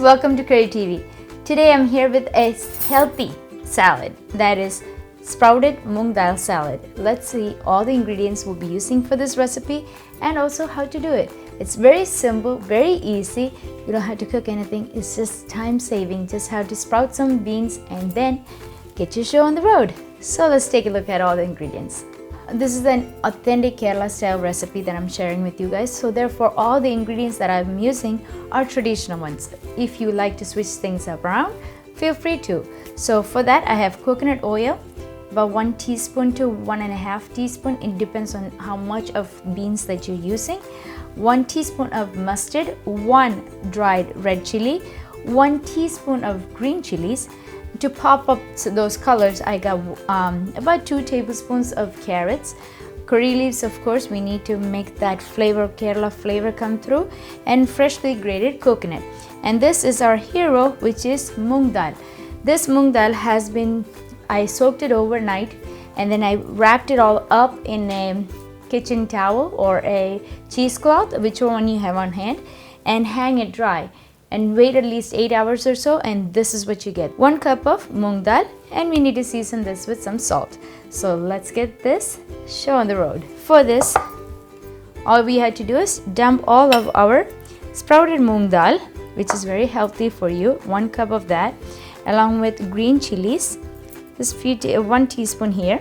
welcome to Curry TV. Today I'm here with a healthy salad, that is sprouted moong dal salad. Let's see all the ingredients we'll be using for this recipe and also how to do it. It's very simple, very easy. You don't have to cook anything. It's just time saving. Just have to sprout some beans and then get your show on the road. So let's take a look at all the ingredients. This is an authentic Kerala style recipe that I'm sharing with you guys. So therefore all the ingredients that I'm using are traditional ones. If you like to switch things up around, feel free to. So for that I have coconut oil, about 1 teaspoon to 1.5 teaspoon. It depends on how much of beans that you're using. 1 teaspoon of mustard, 1 dried red chili, 1 teaspoon of green chilies. To pop up those colors, I got about 2 tablespoons of carrots, curry leaves, of course, we need to make that flavor, Kerala flavor come through, and freshly grated coconut. And this is our hero, which is moong dal. This moong dal has been, I soaked it overnight and then I wrapped it all up in a kitchen towel or a cheesecloth, whichever one you have on hand, and hang it dry. And wait at least 8 hours or so, and this is what you get. 1 cup of moong dal, and we need to season this with some salt. So let's get this show on the road. For this, all we had to do is dump all of our sprouted moong dal, which is very healthy for you, 1 cup of that, along with green chilies, just 1 teaspoon here,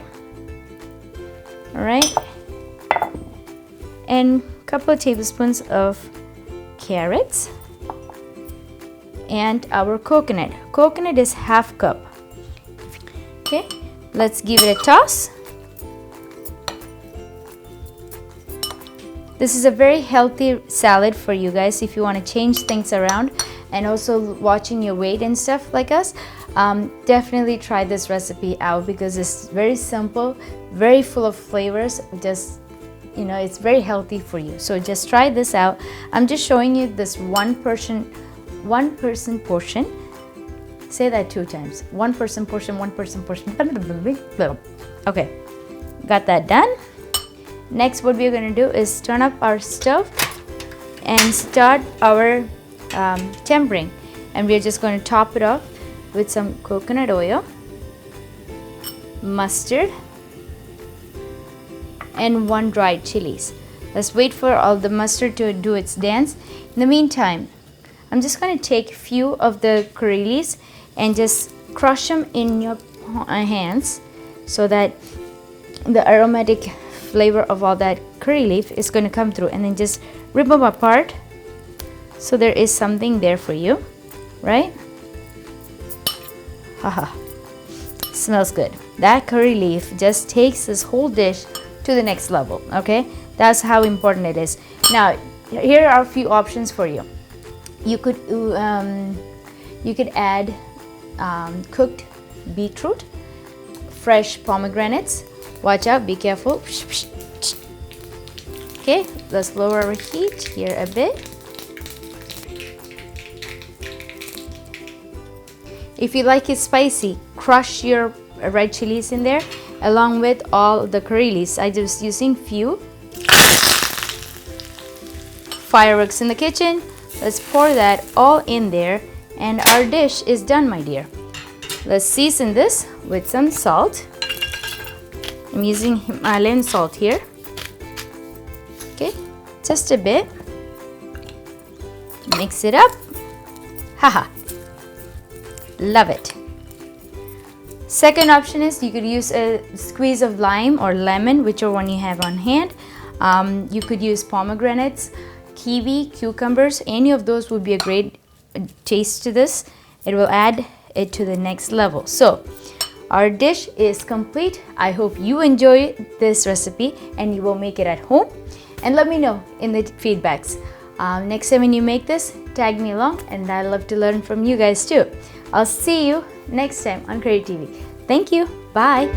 all right, and a couple of tablespoons of carrots, and our coconut. Coconut is half cup. Okay, let's give it a toss. This is a very healthy salad for you guys if you want to change things around and also watching your weight and stuff like us. Definitely try this recipe out because it's very simple, very full of flavors. Just, you know, it's very healthy for you. So just try this out. I'm just showing you this one person portion. Say that 2 times. One person portion. Okay, got that done. Next, what we're going to do is turn up our stove and start our tempering. And we're just going to top it off with some coconut oil, mustard, and 1 dried chilies. Let's wait for all the mustard to do its dance. In the meantime, I'm just going to take a few of the curry leaves and just crush them in your hands so that the aromatic flavor of all that curry leaf is going to come through, and then just rip them apart so there is something there for you, right? Haha, smells good. That curry leaf just takes this whole dish to the next level. Okay, that's how important it is. Now here are a few options for you. You could add cooked beetroot, fresh pomegranates. Watch out, be careful. Okay, let's lower our heat here a bit. If you like it spicy, crush your red chilies in there along with all the curry leaves. I just using few. Fireworks in the kitchen. Let's pour that all in there and our dish is done, my dear. Let's season this with some salt. I'm using Himalayan salt here. Okay, just a bit. Mix it up. Haha, love it. Second option is you could use a squeeze of lime or lemon, whichever one you have on hand. You could use pomegranates, kiwi, cucumbers. Any of those would be a great taste to this. It will add it to the next level. So our dish is complete. I hope you enjoy this recipe and you will make it at home, and let me know in the feedbacks. Next time when you make this, tag me along, and I love to learn from you guys too. I'll see you next time on Curry TV. Thank you. Bye.